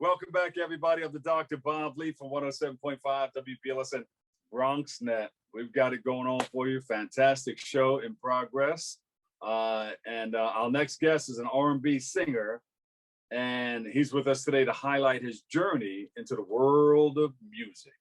Welcome back, everybody, of the Dr. Bob Lee from 107.5 WPLS BronxNet. We've got it going on for you. Fantastic show in progress. And our next guest is an R&B singer, and he's with us today to highlight his journey into the world of music.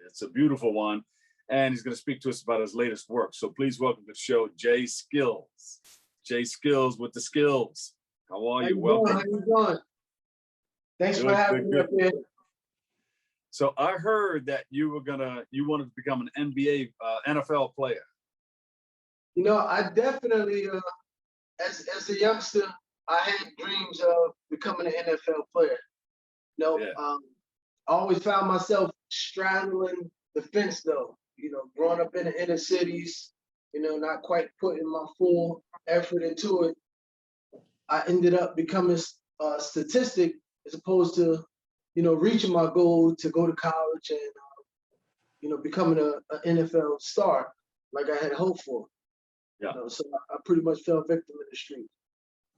It's a beautiful one, and he's going to speak to us about his latest work. So please welcome to the show, Jay Skills. Jay Skills with the skills. How are you? Welcome. How you doing? Thanks for having me up here. So I heard that you wanted to become an NBA, NFL player. You know, I definitely, as a youngster, I had dreams of becoming an NFL player. You know, I always found myself straddling the fence, though. You know, growing up in the inner cities, you know, not quite putting my full effort into it. I ended up becoming a statistic as opposed to, you know, reaching my goal to go to college and, you know, becoming an NFL star like I had hoped for. Yeah. You know, so I pretty much fell victim in the street.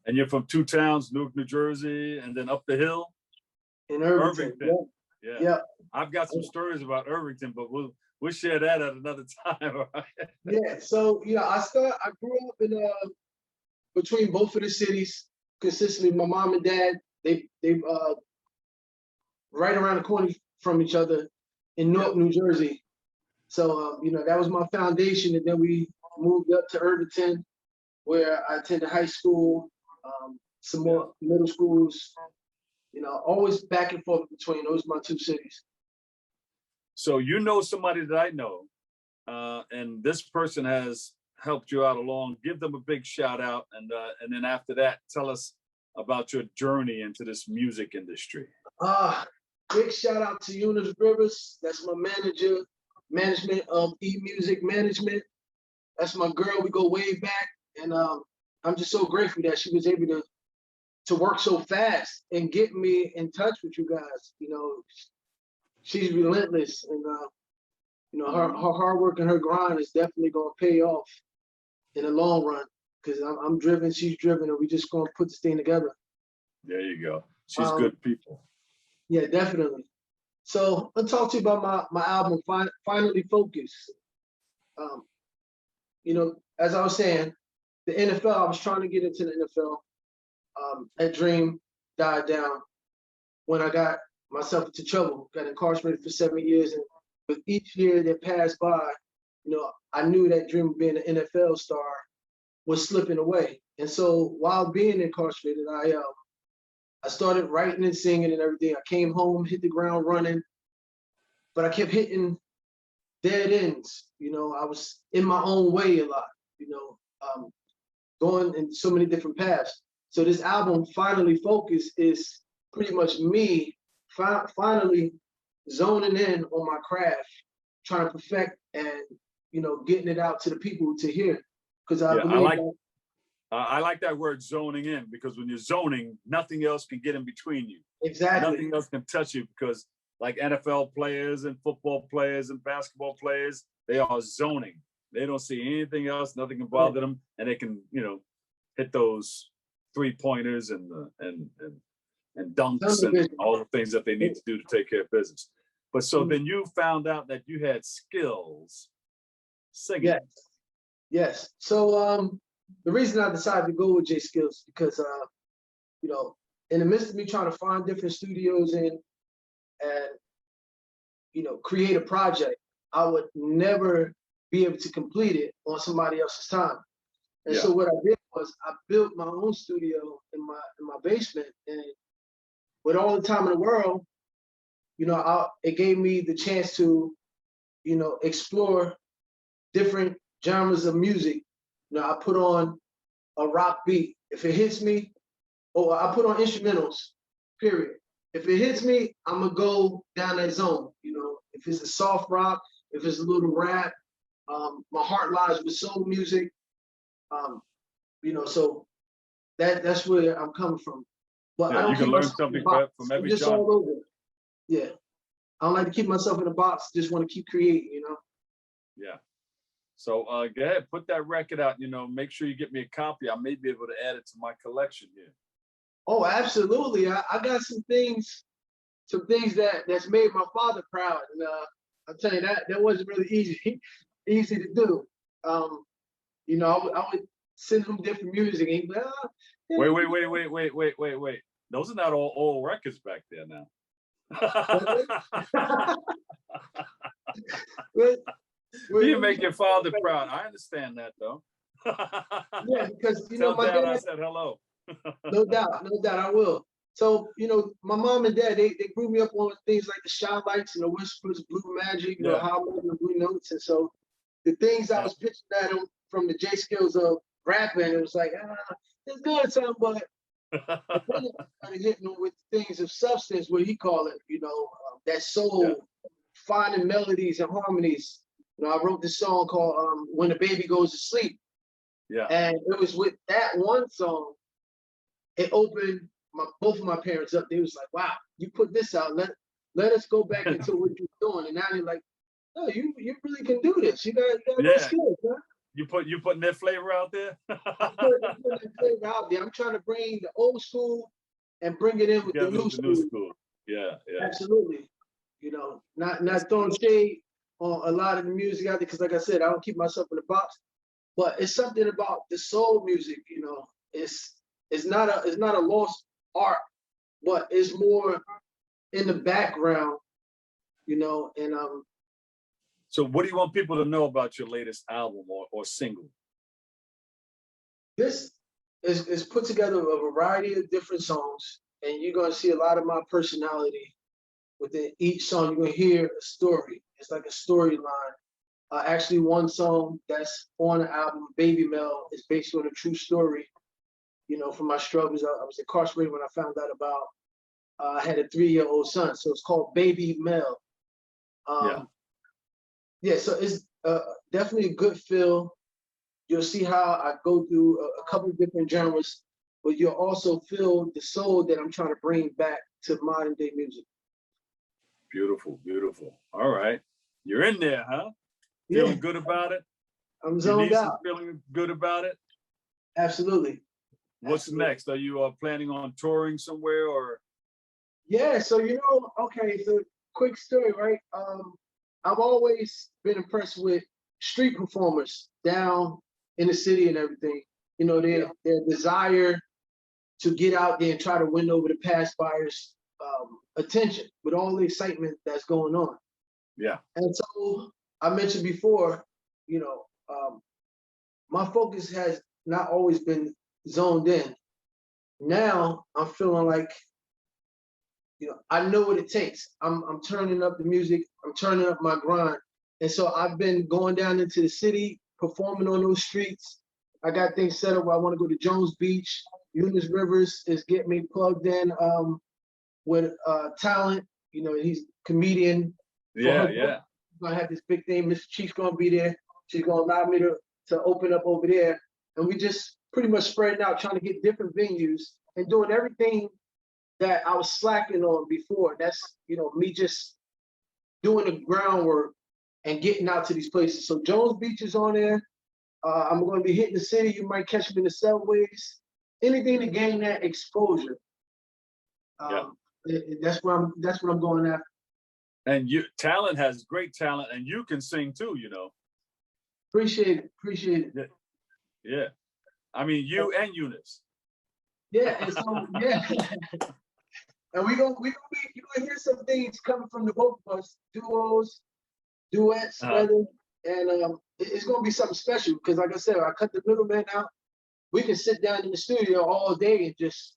And you're from two towns, Newark, New Jersey, and then up the hill? In Irvington. Yeah. I've got some stories about Irvington, but we'll share that at another time. All right? Yeah. So, you know, I grew up in between both of the cities consistently. My mom and dad, they right around the corner from each other in Newark, New Jersey. So, you know, that was my foundation. And then we moved up to Irvington, where I attended high school, some more middle schools, you know, always back and forth between those my two cities. So you know somebody that I know, and this person has helped you out along. Give them a big shout out, and then after that, tell us about your journey into this music industry. Big shout out to Eunice Rivers. That's my management of E-Music Management. That's my girl. We go way back, and I'm just so grateful that she was able to work so fast and get me in touch with you guys. You know, she's relentless, and you know, her hard work and her grind is definitely gonna pay off in the long run. Because I'm driven, she's driven, and we just gonna put this thing together. There you go. She's good people. Yeah, definitely. So I'll talk to you about my album, Finally Focus. You know, as I was saying, the NFL, I was trying to get into the NFL. That dream died down when I got myself into trouble, got incarcerated for 7 years. And with each year that passed by, you know, I knew that dream of being an NFL star was slipping away. And so while being incarcerated, I started writing and singing and everything. I came home, hit the ground running, but I kept hitting dead ends. You know, I was in my own way a lot, you know, going in so many different paths. So this album, Finally Focus, is pretty much me finally zoning in on my craft, trying to perfect and, you know, getting it out to the people to hear. Because I like that word, zoning in, because when you're zoning, nothing else can get in between you. Exactly. Nothing else can touch you, because like NFL players and football players and basketball players, they are zoning. They don't see anything else, nothing can bother them, and they can, you know, hit those 3-pointers and dunks and all the things that they need to do to take care of business. But so then you found out that you had skills singing. Yes. So the reason I decided to go with J Skills because you know, in the midst of me trying to find different studios and you know, create a project, I would never be able to complete it on somebody else's time. And so what I did was I built my own studio in my basement, and with all the time in the world, you know, it gave me the chance to, you know, explore different genres of music. You know, I put on a rock beat. If it hits me, or I put on instrumentals, period. If it hits me, I'm gonna go down that zone. You know, if it's a soft rock, if it's a little rap, my heart lies with soul music. You know, so that's where I'm coming from. But I don't, you can learn something from every just genre. All over. Yeah, I don't like to keep myself in a box. Just want to keep creating. You know. Yeah. So go ahead, put that record out. You know, make sure you get me a copy. I may be able to add it to my collection here. Oh, absolutely. I got some things some things that's made my father proud. And I'll tell you that wasn't really easy to do. You know, I would send him different music, and he'd be like, oh, yeah. Wait. Those are not all old records back there now. You make your father proud. I understand that though. Yeah, because you Tell know my Dad dad. I said hello. No doubt, I will. So, you know, my mom and dad, they grew me up on things like the Shy Lights and the Whispers, Blue Magic, you know, How I Met and Blue Notes. And so the things I was pitching at him from the J skills of rapping, it was like, it's good, son, but I started hitting him with things of substance, what he call it, you know, that soul, finding melodies and harmonies. You know, I wrote this song called When the Baby Goes to Sleep. Yeah. And it was with that one song, it opened both of my parents up. They was like, wow, you put this out. Let us go back into what you're doing. And now they're like, no, you really can do this. You got no skills, huh? You putting that flavor out there? I'm putting that flavor out there. I'm trying to bring the old school and bring it in with the new school. Yeah. Absolutely. You know, not throwing shade on a lot of the music out there, because like I said, I don't keep myself in the box. But it's something about the soul music, you know. It's not a lost art, but it's more in the background, you know. And so what do you want people to know about your latest album or single? This is put together a variety of different songs, and you're gonna see a lot of my personality within each song. You're gonna hear a story. It's like a storyline. Actually, one song that's on the album, Baby Mel, is based on a true story. You know, from my struggles, I was incarcerated when I found out about I had a 3-year-old son, so it's called Baby Mel. Yeah, so it's definitely a good feel. You'll see how I go through a couple of different genres, but you'll also feel the soul that I'm trying to bring back to modern day music. Beautiful. All right, you're in there, huh? Feeling good about it? I'm zoned out. Feeling good about it? Absolutely. What's next? Are you planning on touring somewhere or? Yeah, so you know, okay, so quick story, right? I've always been impressed with street performers down in the city and everything. You know, their desire to get out there and try to win over the passers attention with all the excitement that's going on. Yeah. And so I mentioned before, you know, my focus has not always been zoned in. Now I'm feeling like, you know, I know what it takes. I'm turning up the music. I'm turning up my grind. And so I've been going down into the city, performing on those streets. I got things set up where I want to go to Jones Beach. Eunice Rivers is getting me plugged in with talent. You know, he's a comedian. Yeah. We're gonna have this big thing. Mr. Chief's gonna be there. She's gonna allow me to open up over there. And we just pretty much spreading out, trying to get different venues and doing everything that I was slacking on before. That's, you know, me just doing the groundwork and getting out to these places. So Jones Beach is on there. I'm going to be hitting the city. You might catch me in the subways. Anything to gain that exposure. That's what I'm going after. And talent has great talent, and you can sing too, you know. Appreciate it. Yeah. I mean, you and Eunice. Yeah, and so and you're gonna hear some things coming from the both of us, duos, duets, rather, and it's gonna be something special because, like I said, I cut the middleman out. We can sit down in the studio all day and just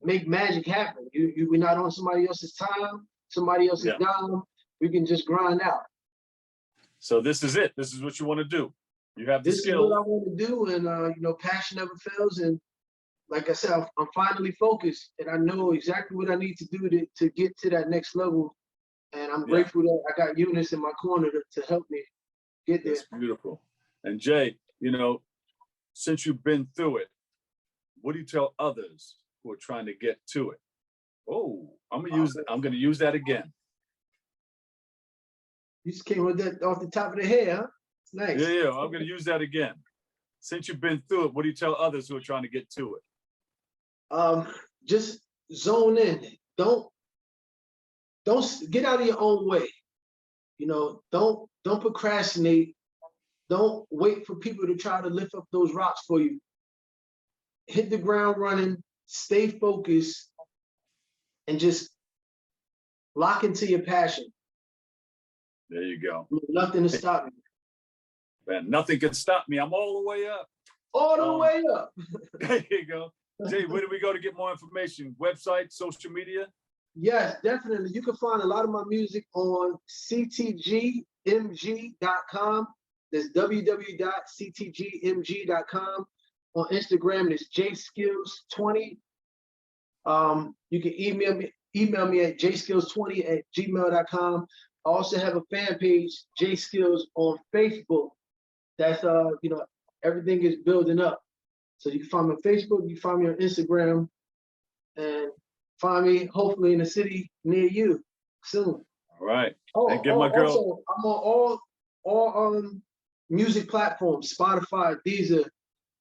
make magic happen. We're not on somebody else's time, somebody else's dime. We can just grind out. So this is it. This is what you want to do. You have the This skill. is what I want to do, and you know, passion never fails. And like I said, I'm finally focused, and I know exactly what I need to do to get to that next level. And I'm grateful that I got Eunice in my corner to help me get there. That's beautiful. And Jay, you know, since you've been through it, what do you tell others who are trying to get to it? Oh, I'm gonna use that again. You just came with that off the top of the head, huh? It's nice. Yeah, I'm gonna use that again. Since you've been through it, what do you tell others who are trying to get to it? Just zone in. Don't don't get out of your own way. You know, don't procrastinate. Don't wait for people to try to lift up those rocks for you. Hit the ground running, stay focused, and just lock into your passion. There you go. Nothing to stop you. Man, nothing can stop me. I'm all the way up. All the way up. There you go. Jay, where do we go to get more information? Website, social media? Yes, definitely. You can find a lot of my music on ctgmg.com. That's www.ctgmg.com. On Instagram, it's jskills20. You can email me at jskills20@gmail.com. I also have a fan page, jskills, on Facebook. That's you know, everything is building up. So you can find me on Facebook, you can find me on Instagram, and find me hopefully in a city near you soon. All right. And give my girl. Also, I'm on all music platforms: Spotify, Deezer,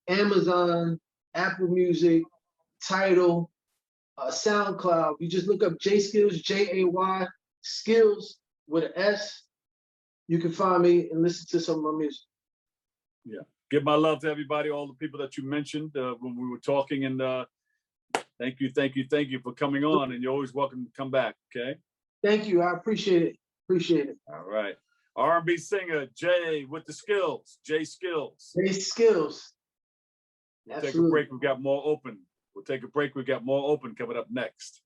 Amazon, Apple Music, Tidal, SoundCloud. You just look up J Skills, Jay Skills with an S. You can find me and listen to some of my music. Yeah. Give my love to everybody, all the people that you mentioned when we were talking, and thank you for coming on, and you're always welcome to come back, okay? Thank you, I appreciate it. All right. R&B singer, Jay with the skills, Jay Skills. Jay Skills. We'll take a break, we've got more open. We'll take a break, we've got more open coming up next.